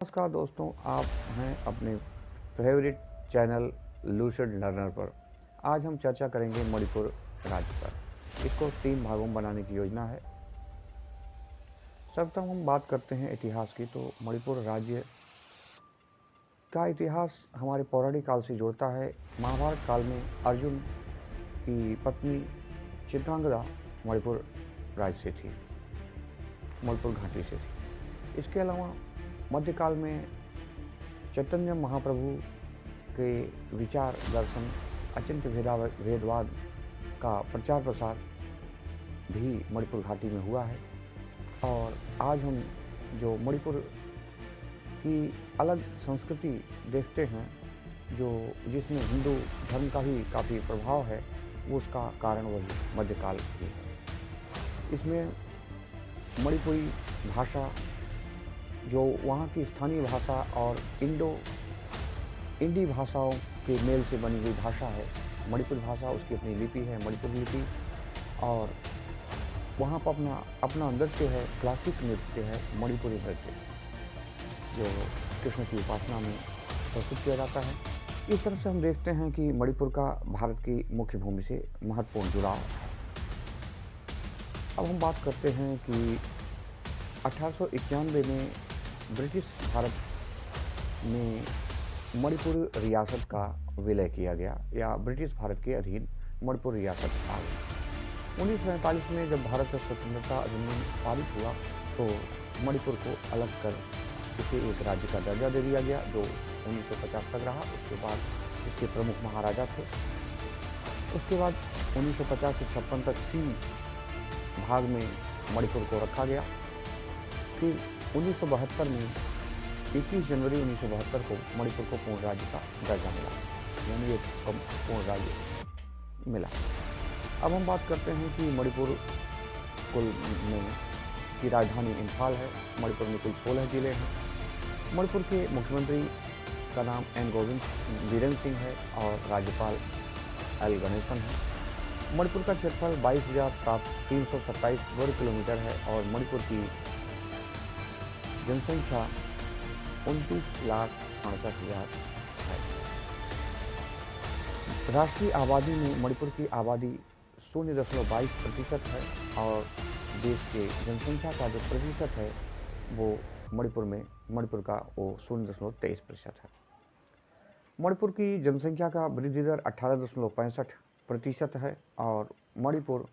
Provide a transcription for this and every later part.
नमस्कार दोस्तों, आप हैं अपने फेवरेट चैनल लूसिड लर्नर पर। आज हम चर्चा करेंगे मणिपुर राज्य पर। इसको 3 भागों में बनाने की योजना है। सर्वप्रथम हम बात करते हैं इतिहास की, तो मणिपुर राज्य का इतिहास हमारे पौराणिक काल से जुड़ता है। महाभारत काल में अर्जुन की पत्नी चित्रांगदा मणिपुर राज्य से थी, मणिपुर घाटी से थी। इसके अलावा मध्यकाल में चैतन्य महाप्रभु के विचार दर्शन अचिंत्य भेदवाद का प्रचार प्रसार भी मणिपुर घाटी में हुआ है। और आज हम जो मणिपुर की अलग संस्कृति देखते हैं, जो जिसमें हिंदू धर्म का भी काफ़ी प्रभाव है, वो उसका कारण वही मध्यकाल की है। इसमें मणिपुरी भाषा, जो वहाँ की स्थानीय भाषा और इंडी भाषाओं के मेल से बनी हुई भाषा है। मणिपुरी भाषा, उसकी अपनी लिपि है, मणिपुरी लिपि। और वहाँ पर अपना नृत्य है, क्लासिक नृत्य है, मणिपुरी नृत्य, जो कृष्ण की उपासना में प्रस्तुत किया जाता है। इस तरह से हम देखते हैं कि मणिपुर का भारत की मुख्य भूमि से महत्वपूर्ण जुड़ाव है। अब हम बात करते हैं कि 1891 में ब्रिटिश भारत में मणिपुर रियासत का विलय किया गया, या ब्रिटिश भारत के अधीन मणिपुर रियासत आ गई। 1947 में जब भारत का स्वतंत्रता अधिनियम पारित हुआ, तो मणिपुर को अलग कर इसे एक राज्य का दर्जा दे दिया गया, जो 1950 तक रहा। उसके बाद इसके प्रमुख महाराजा थे। उसके बाद 1950 से 56 तक सी भाग में मणिपुर को रखा गया। फिर 1972 में 21 जनवरी 1972 को मणिपुर को पूर्ण राज्य का दर्जा मिला, यानी एक पूर्ण राज्य मिला। अब हम बात करते हैं कि मणिपुर कुल में की राजधानी इम्फाल है। मणिपुर में कुल 16 जिले हैं। मणिपुर के मुख्यमंत्री का नाम एन गोविंद बीरेन सिंह है और राज्यपाल एल गणेशन है। मणिपुर का क्षेत्रफल 22,327 वर्ग किलोमीटर है और मणिपुर की जनसंख्या 29,68,000 है। राष्ट्रीय आबादी में मणिपुर की आबादी 0.22% है और देश के जनसंख्या का जो प्रतिशत है वो मणिपुर का वो 0.23% है। मणिपुर की जनसंख्या का वृद्धि दर 18.65% है और मणिपुर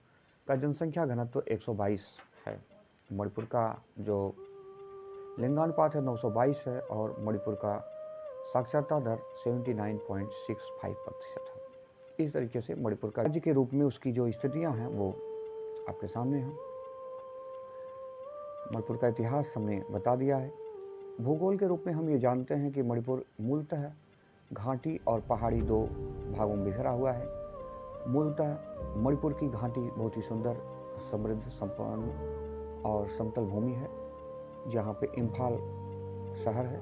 का जनसंख्या घनत्व 122 है। मणिपुर का जो लिंगानुपात है 922 है और मणिपुर का साक्षरता दर 79.65% है। इस तरीके से मणिपुर का राज्य के रूप में उसकी जो स्थितियां हैं वो आपके सामने हैं। मणिपुर का इतिहास हमने बता दिया है। भूगोल के रूप में हम ये जानते हैं कि मणिपुर मूलतः घाटी और पहाड़ी 2 भागों में बिखरा हुआ है। मूलतः मणिपुर की घाटी बहुत ही सुंदर, समृद्ध, संपन्न और समतल भूमि है, जहाँ पे इम्फाल शहर है,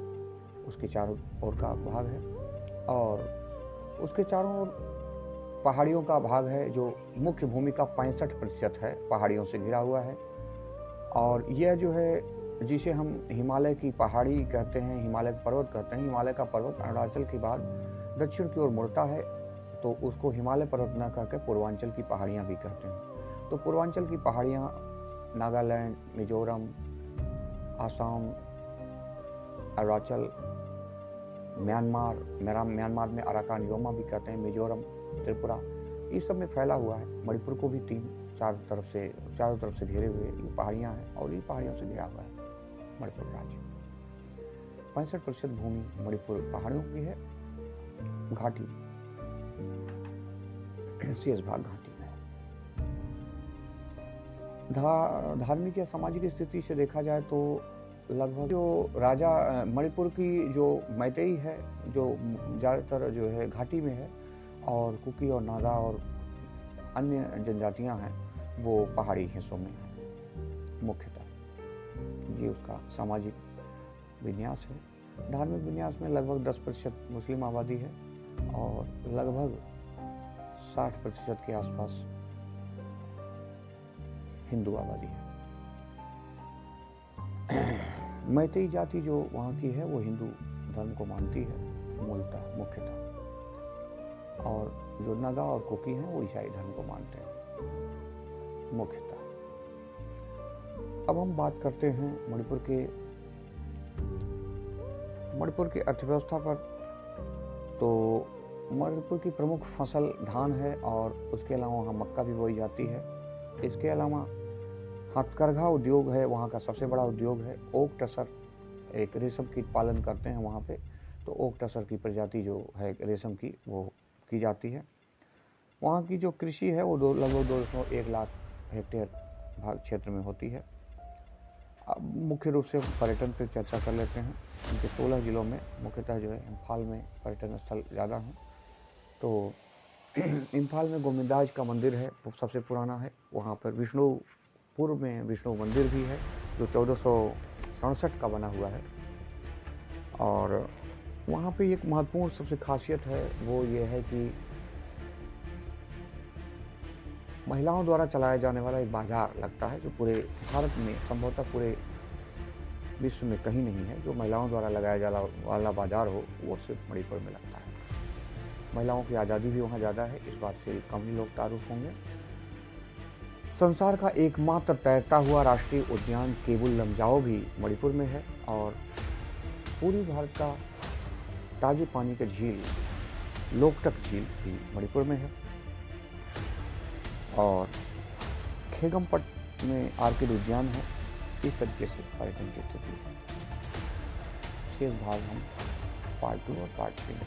उसके चारों ओर का भाग है और उसके चारों ओर पहाड़ियों का भाग है, जो मुख्य भूमि का 65% है, पहाड़ियों से घिरा हुआ है। और यह जो है, जिसे हम हिमालय की पहाड़ी कहते हैं, हिमालय पर्वत कहते हैं, हिमालय का पर्वत अरुणाचल के बाद दक्षिण की ओर मुड़ता है, तो उसको हिमालय पर्वत न कहकर पूर्वांचल की पहाड़ियाँ भी कहते हैं। तो पूर्वांचल की पहाड़ियाँ नागालैंड, मिजोरम, आसाम, अरुणाचल, म्यांमार में अराकान योमा भी कहते हैं, मिजोरम, त्रिपुरा, इस सब में फैला हुआ है। मणिपुर को भी चारों तरफ से घेरे हुए ये पहाड़ियाँ हैं और ये पहाड़ियों से घिरा हुआ है मणिपुर राज्य। 65% भूमि मणिपुर पहाड़ियों की है, घाटी शेष भाग घाटी में है। धार्मिक या सामाजिक स्थिति से देखा जाए तो लगभग जो राजा मणिपुर की जो मैतेई है, जो ज़्यादातर जो है घाटी में है, और कुकी और नागा और अन्य जनजातियां हैं वो पहाड़ी हिस्सों में हैं मुख्यतः। ये उसका सामाजिक विन्यास है। धार्मिक विन्यास में लगभग 10% मुस्लिम आबादी है और लगभग 60% के आसपास हिंदू आबादी है। मैतेई जाति जो वहाँ की है वो हिंदू धर्म को मानती है मूलतः मुख्यतः, और जो नागा और कुकी हैं वो ईसाई धर्म को मानते हैं मुख्यतः। अब हम बात करते हैं मणिपुर की अर्थव्यवस्था पर। तो मणिपुर की प्रमुख फसल धान है और उसके अलावा वहाँ मक्का भी बोई जाती है। इसके अलावा हथकरघा उद्योग है, वहाँ का सबसे बड़ा उद्योग है। ओक टसर, एक रेशम कीट पालन करते हैं वहाँ पे, तो ओक टसर की प्रजाति जो है रेशम की वो की जाती है। वहाँ की जो कृषि है वो लगभग 2.1 लाख हेक्टेयर भाग क्षेत्र में होती है। अब मुख्य रूप से पर्यटन पर चर्चा कर लेते हैं। उनके 16 जिलों में मुख्यतः जो है इम्फाल में पर्यटन स्थल ज़्यादा हैं। तो इम्फाल में गोविंदाज का मंदिर है, वो सबसे पुराना है। वहाँ पर विष्णुपुर में विष्णु मंदिर भी है जो 1467 का बना हुआ है। और वहाँ पे एक महत्वपूर्ण सबसे खासियत है वो ये है कि महिलाओं द्वारा चलाया जाने वाला एक बाजार लगता है जो पूरे भारत में, संभवतः पूरे विश्व में कहीं नहीं है जो महिलाओं द्वारा लगाया जाने वाला बाजार हो, वो सिर्फ मणिपुर में लगता है। महिलाओं की आज़ादी भी वहाँ ज़्यादा है, इस बात से कम ही लोग तारुफ होंगे। संसार का एकमात्र तैरता हुआ राष्ट्रीय उद्यान केबुल लमजाओ भी मणिपुर में है, और पूरी भारत का ताजे पानी का झील लोकटक झील भी मणिपुर में है। और खेगमपट में आर्किड उद्यान है। इस तरीके से पर्यटन की स्थिति है। शेष भाग हम पार्ट 2 और पार्ट 3 में